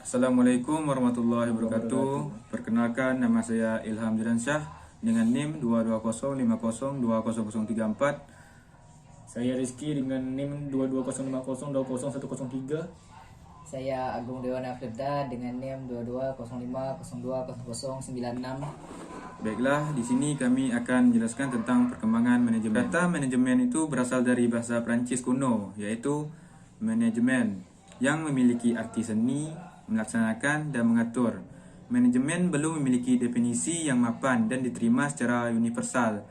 Assalamualaikum warahmatullahi wabarakatuh. Perkenalkan, nama saya Ilham Jiransyah dengan NIM 22050200034. Saya Rizky dengan NIM 22050200103. Saya Agung Dewana Firda dengan NIM 2205020096. Baiklah, di sini kami akan menjelaskan tentang perkembangan manajemen. Kata manajemen itu berasal dari bahasa Prancis kuno, yaitu manajemen, yang memiliki arti seni, melaksanakan, dan mengatur. Manajemen belum memiliki definisi yang mapan dan diterima secara universal.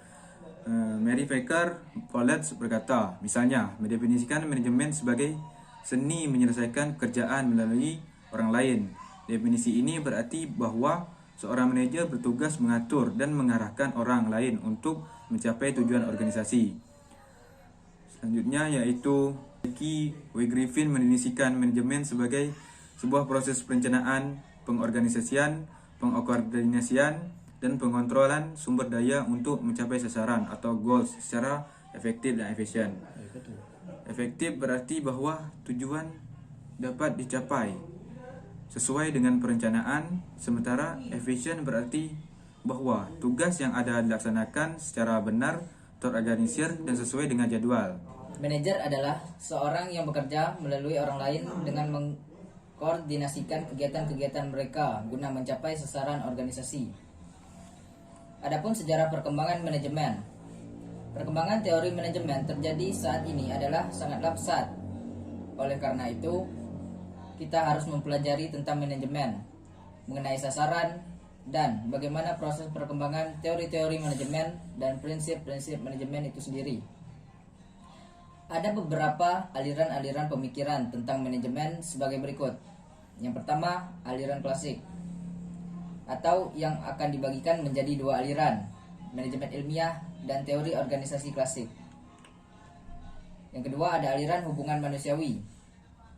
Mary Baker College berkata, misalnya, mendefinisikan manajemen sebagai seni menyelesaikan pekerjaan melalui orang lain. Definisi ini berarti bahwa seorang manajer bertugas mengatur dan mengarahkan orang lain untuk mencapai tujuan organisasi. Selanjutnya yaitu W. Griffin mendefinisikan manajemen sebagai sebuah proses perencanaan, pengorganisasian, pengkoordinasian, dan pengontrolan sumber daya untuk mencapai sasaran atau goals secara efektif dan efisien. Efektif berarti bahwa tujuan dapat dicapai sesuai dengan perencanaan, sementara efisien berarti bahwa tugas yang ada dilaksanakan secara benar, terorganisir, dan sesuai dengan jadwal. Manajer adalah seorang yang bekerja melalui orang lain dengan mengkoordinasikan kegiatan-kegiatan mereka guna mencapai sasaran organisasi. Adapun sejarah perkembangan manajemen. Perkembangan teori manajemen terjadi saat ini adalah sangatlah pesat. Oleh karena itu, kita harus mempelajari tentang manajemen, mengenai sasaran, dan bagaimana proses perkembangan teori-teori manajemen dan prinsip-prinsip manajemen itu sendiri. Ada beberapa aliran-aliran pemikiran tentang manajemen sebagai berikut. Yang pertama, aliran klasik, atau yang akan dibagikan menjadi dua aliran, manajemen ilmiah dan teori organisasi klasik. Yang kedua, ada aliran hubungan manusiawi,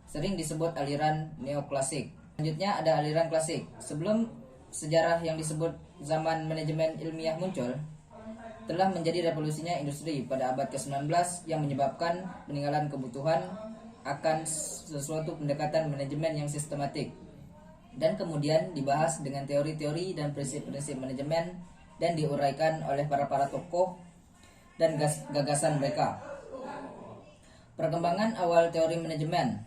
sering disebut aliran neoklasik. Selanjutnya ada aliran klasik. Sebelum sejarah yang disebut zaman manajemen ilmiah muncul, telah menjadi revolusinya industri pada abad ke-19 yang menyebabkan peninggalan kebutuhan akan sesuatu pendekatan manajemen yang sistematik, dan kemudian dibahas dengan teori-teori dan prinsip-prinsip manajemen dan diuraikan oleh para tokoh dan gagasan mereka. Perkembangan awal teori manajemen.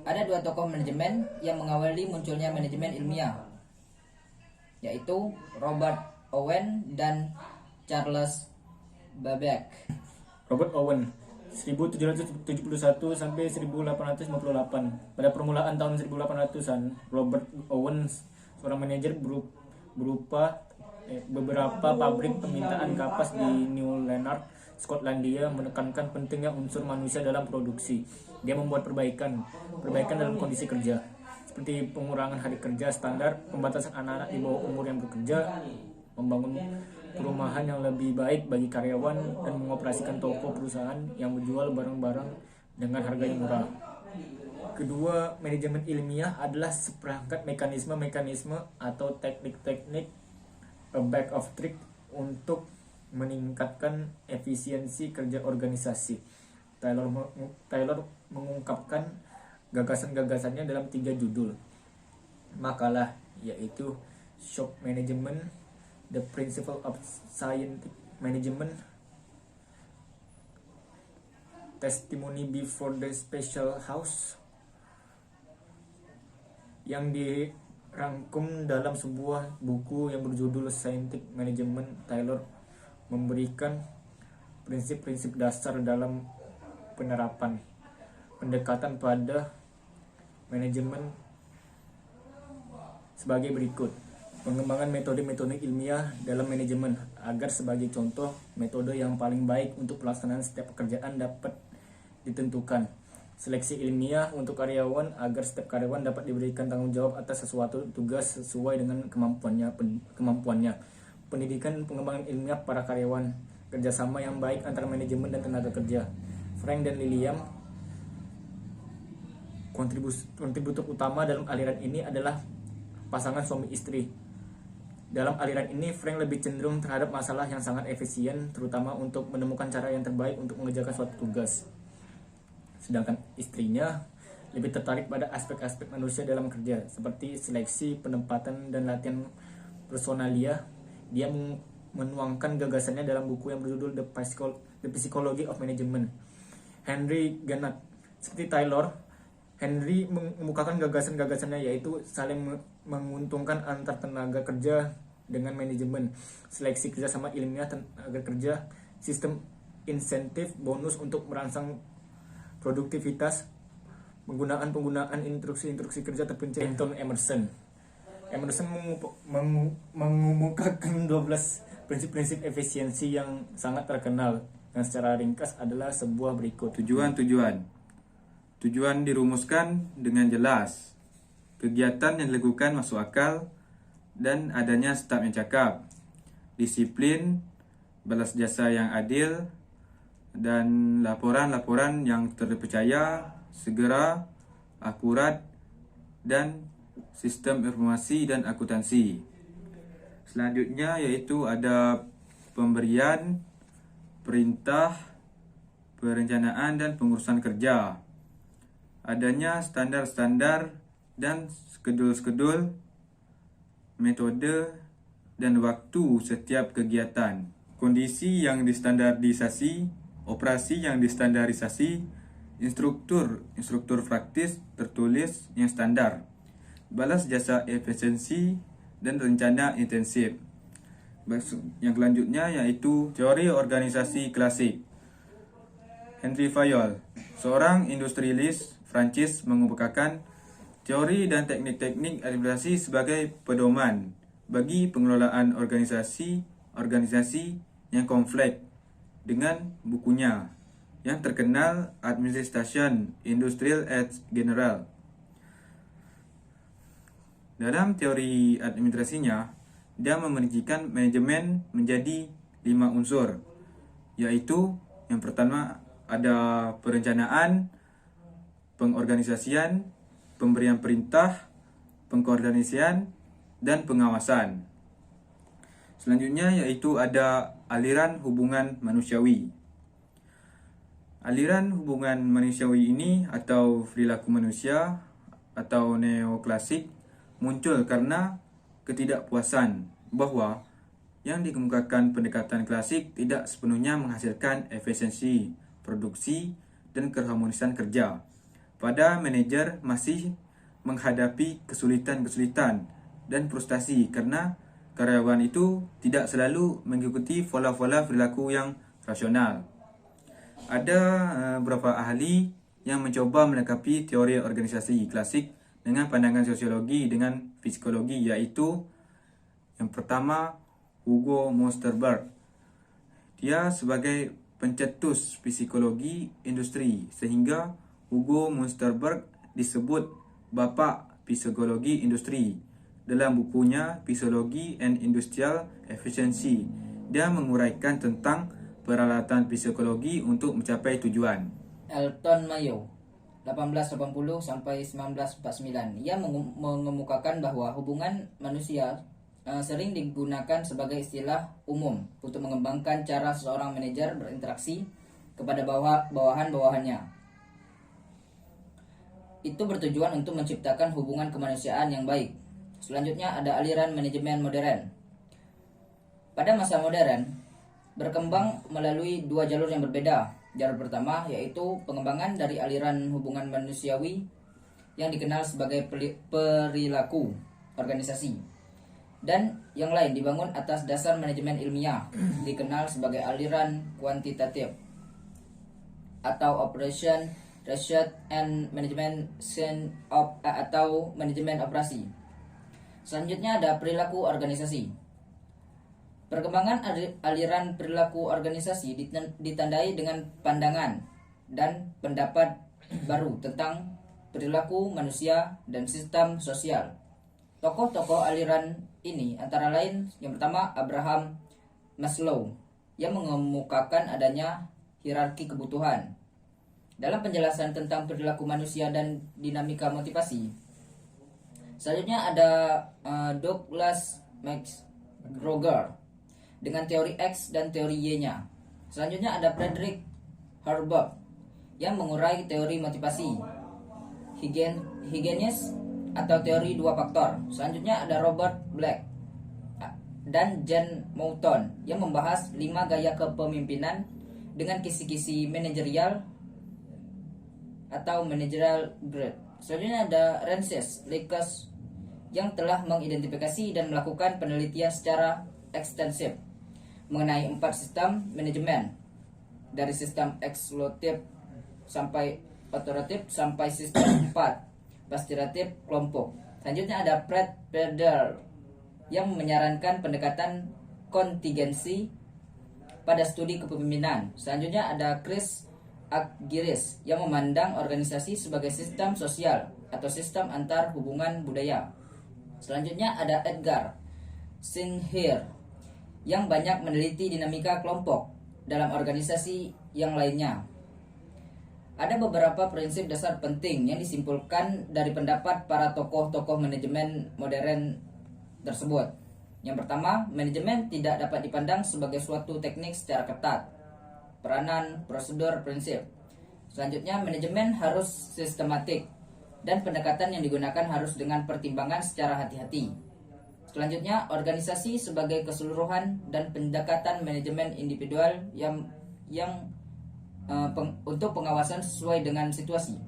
Ada dua tokoh manajemen yang mengawali munculnya manajemen ilmiah, yaitu Robert Owen dan Charles Babbage. Robert Owen 1771 sampai 1858. Pada permulaan tahun 1800-an, Robert Owen, seorang manajer berupa beberapa pabrik permintaan kapas di New Lanark, Skotlandia, menekankan pentingnya unsur manusia dalam produksi. Dia membuat perbaikan dalam kondisi kerja, seperti pengurangan hari kerja standar, pembatasan anak-anak di bawah umur yang bekerja, membangun perumahan yang lebih baik bagi karyawan, dan mengoperasikan toko perusahaan yang menjual barang-barang dengan harga yang murah. Kedua, manajemen ilmiah adalah seperangkat mekanisme atau teknik-teknik back of trick untuk meningkatkan efisiensi kerja organisasi. Taylor mengungkapkan gagasan-gagasannya dalam 3 judul makalah, yaitu Shop Management, The Principle of Scientific Management, Testimony Before the Special House, yang dirangkum dalam sebuah buku yang berjudul Scientific Management. Taylor memberikan prinsip-prinsip dasar dalam penerapan pendekatan pada manajemen sebagai berikut. Pengembangan metode-metode ilmiah dalam manajemen agar sebagai contoh metode yang paling baik untuk pelaksanaan setiap pekerjaan dapat ditentukan. Seleksi ilmiah untuk karyawan agar setiap karyawan dapat diberikan tanggung jawab atas sesuatu tugas sesuai dengan kemampuannya. Pendidikan pengembangan ilmiah para karyawan. Kerjasama yang baik antara manajemen dan tenaga kerja. Frank dan Liliam, kontributor utama dalam aliran ini adalah pasangan suami istri. Dalam aliran ini, Frank lebih cenderung terhadap masalah yang sangat efisien, terutama untuk menemukan cara yang terbaik untuk mengerjakan suatu tugas. Sedangkan istrinya, lebih tertarik pada aspek-aspek manusia dalam kerja seperti seleksi, penempatan, dan latihan personalia. Dia menuangkan gagasannya dalam buku yang berjudul The Psychology of Management. Henry Gannett. Seperti Taylor, Henry mengemukakan gagasan-gagasannya yaitu saling menguntungkan antar tenaga kerja dengan manajemen, seleksi kerjasama ilmiah tenaga kerja, sistem insentif bonus untuk merangsang produktivitas, penggunaan instruksi kerja terperinci. Anton Emerson mengemukakan 12 prinsip-prinsip efisiensi yang sangat terkenal, yang secara ringkas adalah sebuah berikut. Tujuan dirumuskan dengan jelas. Kegiatan yang dilakukan masuk akal dan adanya staf yang cakap. Disiplin, balas jasa yang adil, dan laporan-laporan yang terpercaya, segera, akurat, dan sistem informasi dan akuntansi. Selanjutnya yaitu ada pemberian, perintah, perencanaan dan pengurusan kerja. Adanya standar-standar dan skedul-skedul, metode dan waktu setiap kegiatan. Kondisi yang distandarisasi, operasi yang distandarisasi, instruktur praktis tertulis yang standar, balas jasa efisiensi dan rencana intensif. Yang selanjutnya yaitu teori organisasi klasik. Henry Fayol, seorang industrialis Prancis, mengemukakan teori dan teknik-teknik administrasi sebagai pedoman bagi pengelolaan organisasi yang kompleks dengan bukunya yang terkenal Administration Industrielle et Générale. Dalam teori administrasinya, dia memerincikan manajemen menjadi 5 unsur, yaitu yang pertama ada perencanaan, pengorganisasian, pemberian perintah, pengkoordinasian, dan pengawasan. Selanjutnya yaitu ada aliran hubungan manusiawi. Aliran hubungan manusiawi ini atau perilaku manusia atau neoklasik muncul karena ketidakpuasan bahwa yang dikemukakan pendekatan klasik tidak sepenuhnya menghasilkan efisiensi produksi dan keharmonisan kerja. Pada manajer masih menghadapi kesulitan-kesulitan dan frustasi karena karyawan itu tidak selalu mengikuti pola-pola perilaku yang rasional. Ada beberapa ahli yang mencoba melengkapi teori organisasi klasik dengan pandangan sosiologi dengan psikologi, yaitu yang pertama Hugo Monsterberg. Dia sebagai pencetus psikologi industri, sehingga Hugo Monsterberg disebut Bapak Psikologi Industri. Dalam bukunya Physiology and Industrial Efficiency, dia menguraikan tentang peralatan psikologi untuk mencapai tujuan. Elton Mayo 1880 sampai 1949. Ia mengemukakan bahwa hubungan manusia sering digunakan sebagai istilah umum untuk mengembangkan cara seorang manajer berinteraksi kepada bawahan-bawahannya. Itu bertujuan untuk menciptakan hubungan kemanusiaan yang baik. Selanjutnya ada aliran manajemen modern. Pada masa modern, berkembang melalui 2 jalur yang berbeda. Jalur pertama yaitu pengembangan dari aliran hubungan manusiawi yang dikenal sebagai perilaku organisasi. Dan yang lain dibangun atas dasar manajemen ilmiah, dikenal sebagai aliran kuantitatif atau operation research and management atau manajemen operasi. Selanjutnya ada perilaku organisasi. Perkembangan aliran perilaku organisasi ditandai dengan pandangan dan pendapat baru tentang perilaku manusia dan sistem sosial. Tokoh-tokoh aliran ini antara lain yang pertama Abraham Maslow yang mengemukakan adanya hierarki kebutuhan. Dalam penjelasan tentang perilaku manusia dan dinamika motivasi. Selanjutnya ada Douglas McGregor dengan teori X dan teori Y-nya. Selanjutnya ada Frederick Herbert yang mengurai teori motivasi. higienis atau teori dua faktor. Selanjutnya ada Robert Black dan Jen Mouton yang membahas 5 gaya kepemimpinan dengan kisi-kisi manajerial atau managerial grade. Selanjutnya ada Rances Lakers yang telah mengidentifikasi dan melakukan penelitian secara ekstensif mengenai 4 sistem manajemen, dari sistem eksklusif sampai otoratif sampai sistem 4 pastiratif kelompok. Selanjutnya ada Fred Perder yang menyarankan pendekatan kontingensi pada studi kepemimpinan. Selanjutnya ada Chris Argyris yang memandang organisasi sebagai sistem sosial atau sistem antar hubungan budaya. Selanjutnya ada Edgar Sinclair yang banyak meneliti dinamika kelompok dalam organisasi yang lainnya. Ada beberapa prinsip dasar penting yang disimpulkan dari pendapat para tokoh-tokoh manajemen modern tersebut. Yang pertama, manajemen tidak dapat dipandang sebagai suatu teknik secara ketat. Peranan, prosedur, prinsip. Selanjutnya, manajemen harus sistematik dan pendekatan yang digunakan harus dengan pertimbangan secara hati-hati. Selanjutnya, organisasi sebagai keseluruhan dan pendekatan manajemen individual untuk pengawasan sesuai dengan situasi.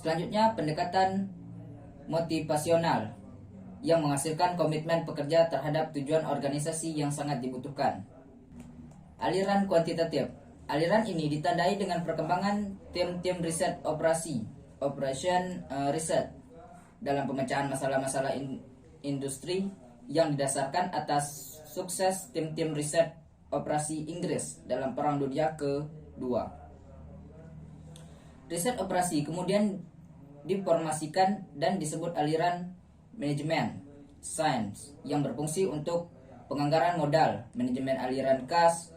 Selanjutnya, pendekatan motivasional yang menghasilkan komitmen pekerja terhadap tujuan organisasi yang sangat dibutuhkan. Aliran kuantitatif. Aliran ini ditandai dengan perkembangan tim-tim riset operation research dalam pemecahan masalah-masalah industri yang didasarkan atas sukses tim-tim riset operasi Inggris dalam Perang Dunia ke-2. Riset operasi kemudian diformasikan dan disebut aliran manajemen science yang berfungsi untuk penganggaran modal, manajemen aliran kas,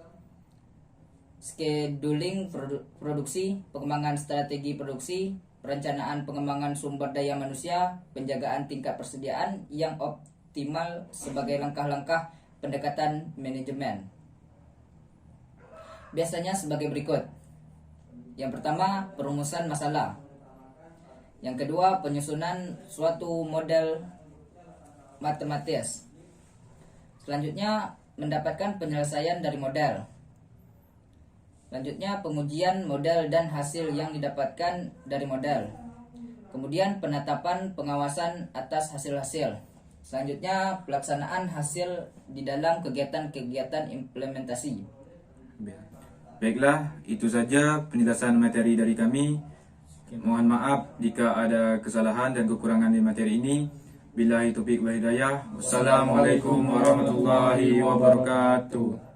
scheduling produksi, pengembangan strategi produksi, perencanaan pengembangan sumber daya manusia, penjagaan tingkat persediaan yang optimal sebagai langkah-langkah pendekatan manajemen. Biasanya sebagai berikut. Yang pertama, perumusan masalah. Yang kedua, penyusunan suatu model matematis. Selanjutnya, mendapatkan penyelesaian dari model. Selanjutnya, pengujian model dan hasil yang didapatkan dari model. Kemudian, penetapan pengawasan atas hasil-hasil. Selanjutnya, pelaksanaan hasil di dalam kegiatan-kegiatan implementasi. Baiklah, itu saja penjelasan materi dari kami. Mohon maaf jika ada kesalahan dan kekurangan di materi ini. Billahi taufiq wal hidayah. Wassalamualaikum warahmatullahi wabarakatuh.